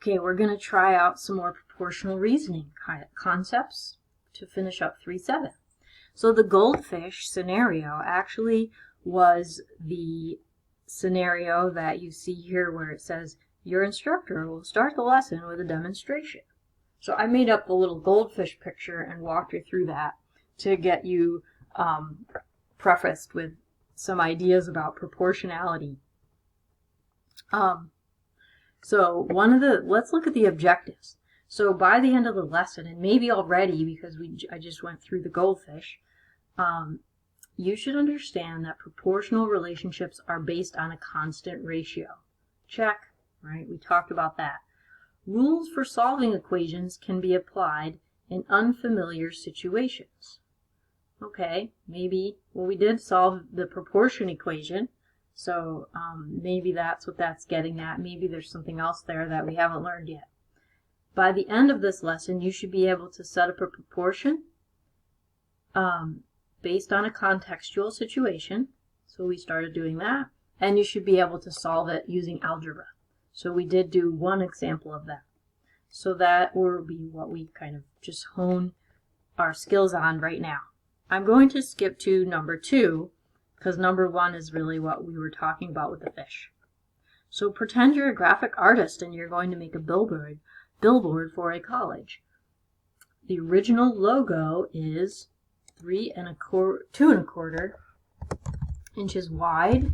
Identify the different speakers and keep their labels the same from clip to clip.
Speaker 1: Okay, we're going to try out some more proportional reasoning concepts to finish up 3-7. So the goldfish scenario actually was the scenario that you see here where it says your instructor will start the lesson with a demonstration. So I made up the little goldfish picture and walked you through that to get you prefaced with some ideas about proportionality. So let's look at the objectives. So by the end of the lesson, and maybe already because I just went through the goldfish, you should understand that proportional relationships are based on a constant ratio. Check, right? We talked about that. Rules for solving equations can be applied in unfamiliar situations. Okay, maybe, well, we did solve the proportion equation, so maybe that's what that's getting at. Maybe there's something else there that we haven't learned yet. By the end of this lesson, you should be able to set up a proportion based on a contextual situation. So we started doing that. And you should be able to solve it using algebra. So we did do one example of that. So that will be what we kind of just hone our skills on right now. I'm going to skip to number 2 because number 1 is really what we were talking about with the fish. So pretend you're a graphic artist and you're going to make a billboard for a college. The original logo is 2 1/4 inches wide.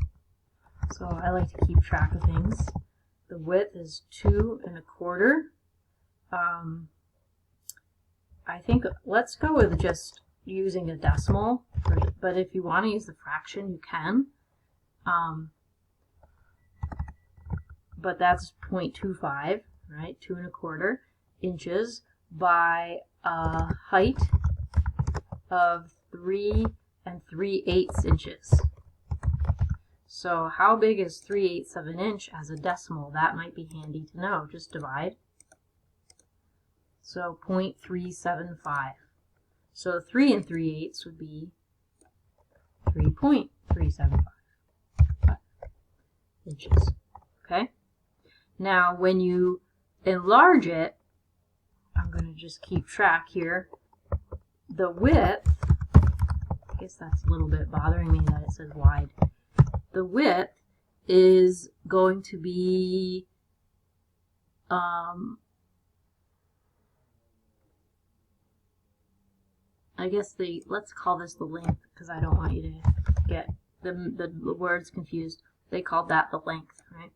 Speaker 1: So I like to keep track of things. The width is 2 1/4. I think let's go with just using a decimal, but if you want to use the fraction, you can. But that's 0.25, right? 2 1/4 inches by a height of 3 3/8 inches. So how big is 3/8 of an inch as a decimal? That might be handy to know. Just divide. So 0.375. So 3 3/8 would be 3.375 inches. Okay? Now when you enlarge it, I'm going to just keep track here. The width, I guess that's a little bit bothering me that it says wide. The width is going to be I guess let's call this the length because I don't want you to get the words confused. They called that the length, right?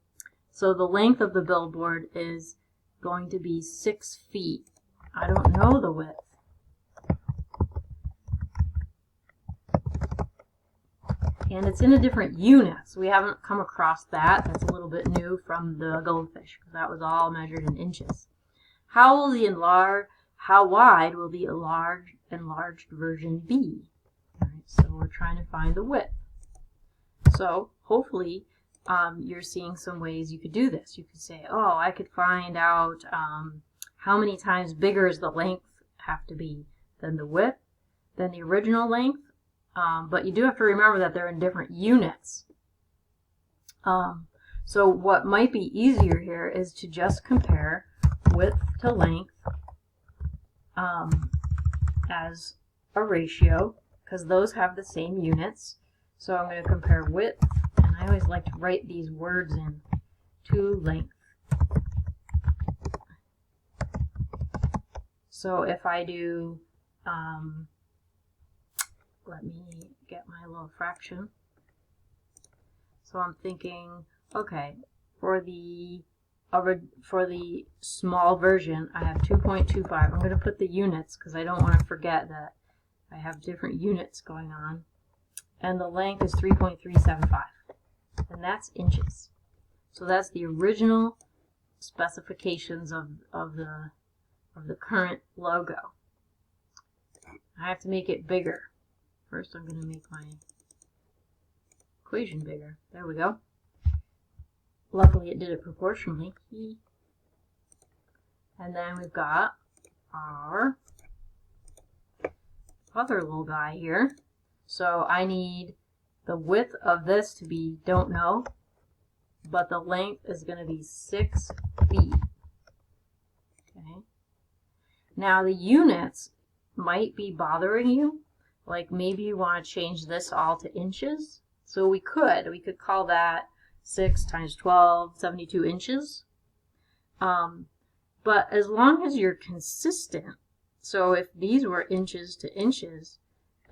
Speaker 1: So the length of the billboard is going to be 6 feet. I don't know the width. And it's in a different unit, so we haven't come across that. That's a little bit new from the goldfish because that was all measured in inches. How wide will the enlarged version be? All right, so we're trying to find the width. So hopefully you're seeing some ways you could do this. You could say, oh, I could find out how many times bigger does the length have to be than the width, than the original length. But you do have to remember that they're in different units. So what might be easier here is to just compare width to length as a ratio, because those have the same units. So I'm going to compare width, and I always like to write these words in, to length. So if I do, let me get my little fraction. So I'm thinking, okay, for the small version, I have 2.25. I'm going to put the units because I don't want to forget that I have different units going on. And the length is 3.375. And that's inches. So that's the original specifications of the current logo. I have to make it bigger. First I'm going to make my equation bigger. There we go. Luckily it did it proportionally. And then we've got our other little guy here. So I need the width of this to be, don't know, but the length is going to be 6 feet. Now the units might be bothering you. Like maybe you want to change this all to inches. So we could call that 6 times 12, 72 inches. But as long as you're consistent, so if these were inches to inches,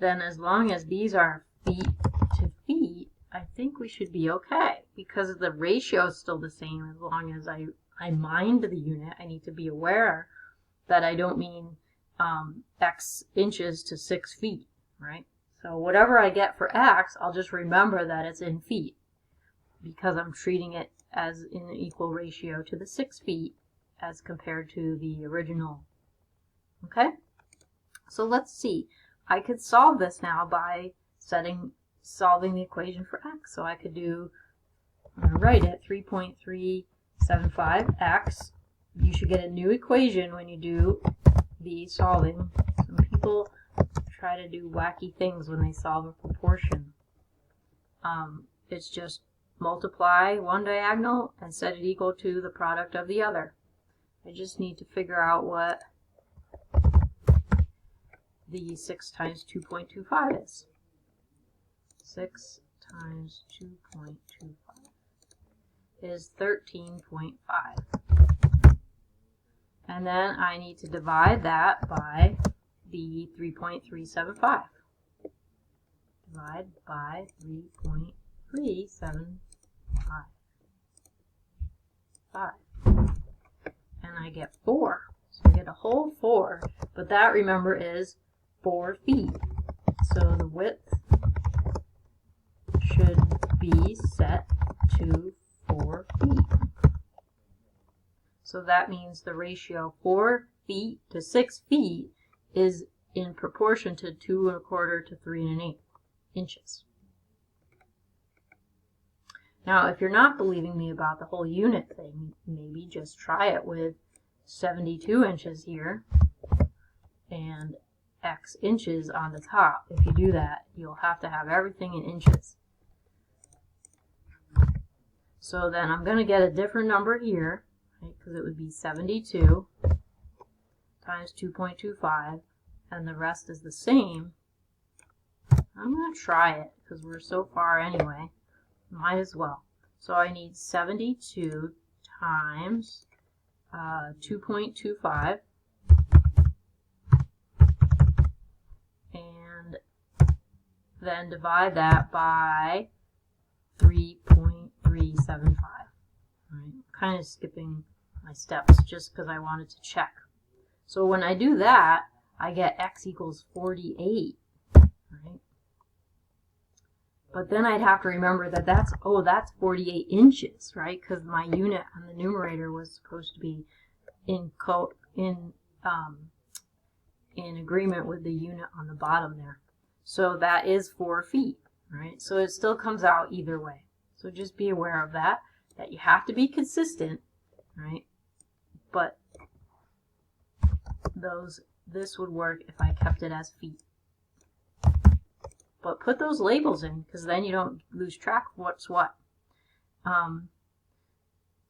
Speaker 1: then as long as these are feet to feet, I think we should be okay, because the ratio is still the same. As long as I mind the unit, I need to be aware that I don't mean X inches to 6 feet, right? So whatever I get for X, I'll just remember that it's in feet, because I'm treating it as in an equal ratio to the 6 feet as compared to the original. Okay? So let's see. I could solve this now by solving the equation for X. So I could do, I'm going to write it, 3.375x. You should get a new equation when you do the solving. Some people try to do wacky things when they solve a proportion. It's just multiply one diagonal and set it equal to the product of the other. I just need to figure out what the 6 times 2.25 is. 6 times 2.25 is 13.5. And then I need to divide that by the 3.375. Divide by 3.375. And I get 4. So I get a whole 4. But that, remember, is 4 feet. So the width should be set to 4 feet. So that means the ratio 4 feet to 6 feet is in proportion to 2 1/4 to 3 1/8 inches. Now, if you're not believing me about the whole unit thing, maybe just try it with 72 inches here and X inches on the top. If you do that, you'll have to have everything in inches. So then I'm going to get a different number here, right, because it would be 72 times 2.25, and the rest is the same. I'm going to try it because we're so far anyway. Might as well. So I need 72 times 2.25, and then divide that by 3.375. Right? Kind of skipping my steps just because I wanted to check. So when I do that, I get x equals 48. Right? But then I'd have to remember that that's 48 inches, right? Because my unit on the numerator was supposed to be in agreement with the unit on the bottom there. So that is 4 feet, right? So it still comes out either way. So just be aware of that you have to be consistent, right? But this would work if I kept it as feet. But put those labels in, because then you don't lose track of what's what.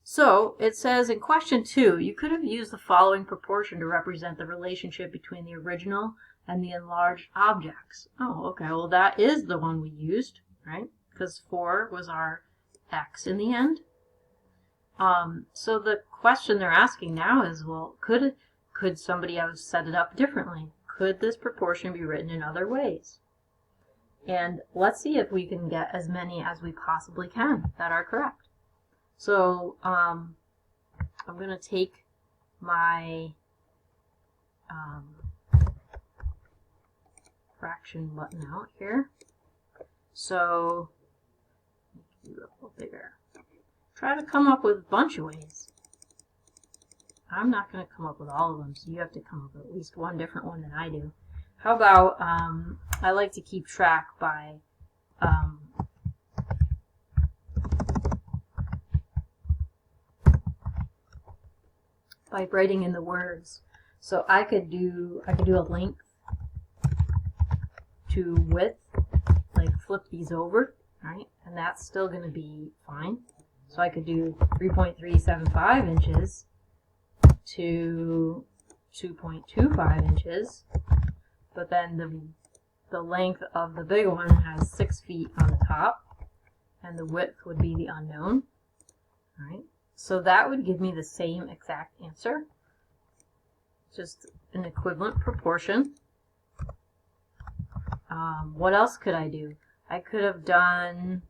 Speaker 1: So it says in question 2, you could have used the following proportion to represent the relationship between the original and the enlarged objects. Oh, okay, well that is the one we used, right? Because 4 was our x in the end. So the question they're asking now is, well, could somebody have set it up differently? Could this proportion be written in other ways? And let's see if we can get as many as we possibly can that are correct. So I'm going to take my fraction button out here. So make it a little bigger. Try to come up with a bunch of ways. I'm not going to come up with all of them, so you have to come up with at least one different one than I do. How about, I like to keep track by writing in the words. So I could do a length to width, like flip these over, right? And that's still going to be fine. So I could do 3.375 inches to 2.25 inches, but then the length of the big one has 6 feet on the top, and the width would be the unknown. All right, so that would give me the same exact answer, just an equivalent proportion. What else could I do? I could have done,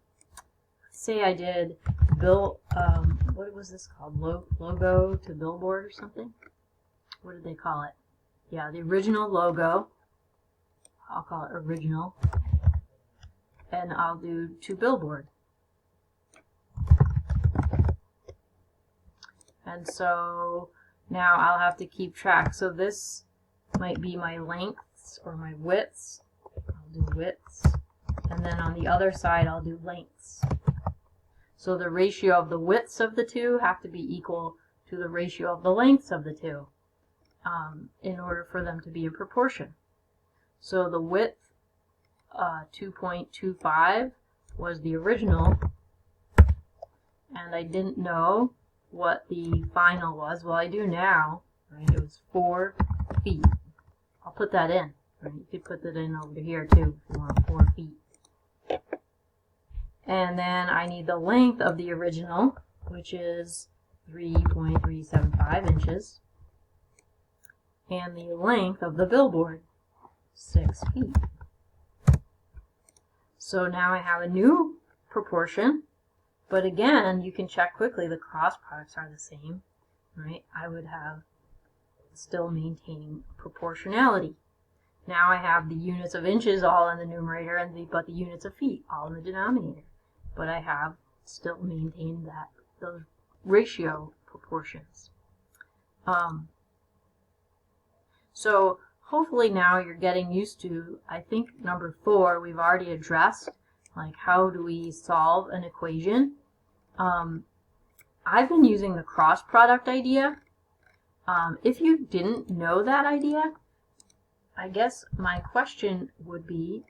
Speaker 1: say I did what was this called? Logo to billboard or something? What did they call it? Yeah, the original logo. I'll call it original. And I'll do to billboard. And so now I'll have to keep track. So this might be my lengths or my widths. I'll do widths. And then on the other side I'll do lengths. So the ratio of the widths of the two have to be equal to the ratio of the lengths of the two in order for them to be in proportion. So the width, 2.25, was the original, and I didn't know what the final was. Well, I do now. Right? It was 4 feet. I'll put that in. Right? You could put that in over here too if you want 4 feet. And then I need the length of the original, which is 3.375 inches. And the length of the billboard, 6 feet. So now I have a new proportion, but again, you can check quickly, the cross products are the same, right? I would have still maintaining proportionality. Now I have the units of inches all in the numerator, but the units of feet all in the denominator. But I have still maintained those ratio proportions. So hopefully now you're getting used to, I think number 4 we've already addressed, like how do we solve an equation. I've been using the cross product idea. If you didn't know that idea, I guess my question would be,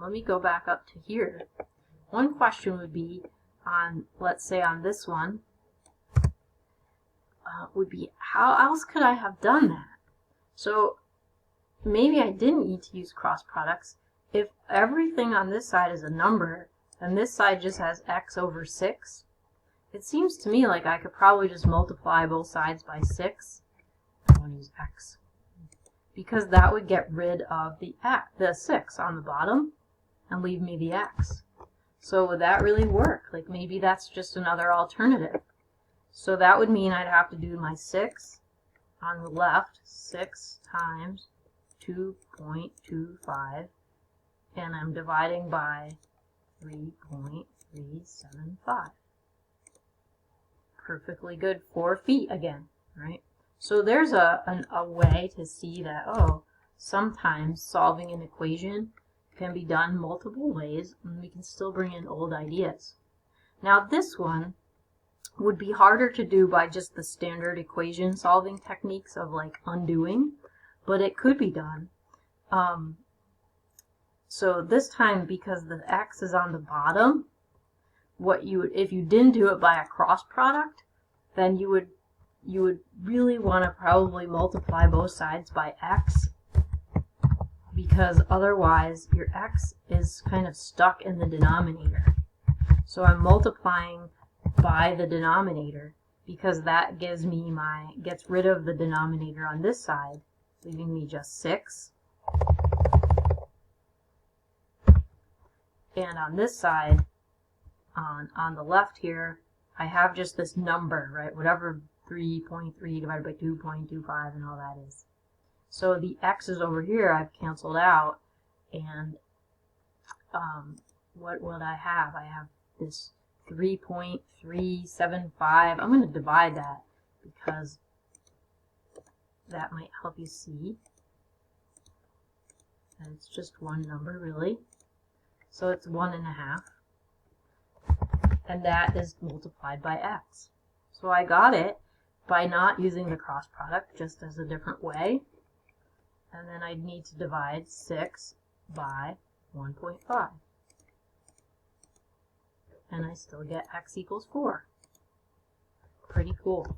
Speaker 1: let me go back up to here. One question would be on, let's say on this one, would be how else could I have done that? So maybe I didn't need to use cross products. If everything on this side is a number and this side just has x over 6, it seems to me like I could probably just multiply both sides by 6. I want to use x. Because that would get rid of the 6 on the bottom and leave me the x. So would that really work? Like maybe that's just another alternative. So that would mean I'd have to do my 6 on the left, 6 times 2.25, and I'm dividing by 3.375. Perfectly good, 4 feet again, right? So there's a way to see that, oh, sometimes solving an equation can be done multiple ways, and we can still bring in old ideas. Now this one would be harder to do by just the standard equation solving techniques of like undoing, but it could be done. So this time, because the x is on the bottom, what you would, if you didn't do it by a cross product, then you would really want to probably multiply both sides by x, because otherwise your x is kind of stuck in the denominator. So I'm multiplying by the denominator because that gets rid of the denominator on this side, leaving me just 6. And on this side, on the left here, I have just this number, right? Whatever 3.3 divided by 2.25 and all that is. So the x's over here I've canceled out, and what would I have? I have this 3.375. I'm going to divide that because that might help you see. And it's just one number really. So it's 1.5. And that is multiplied by x. So I got it by not using the cross product, just as a different way. And then I'd need to divide 6 by 1.5. And I still get x equals 4. Pretty cool.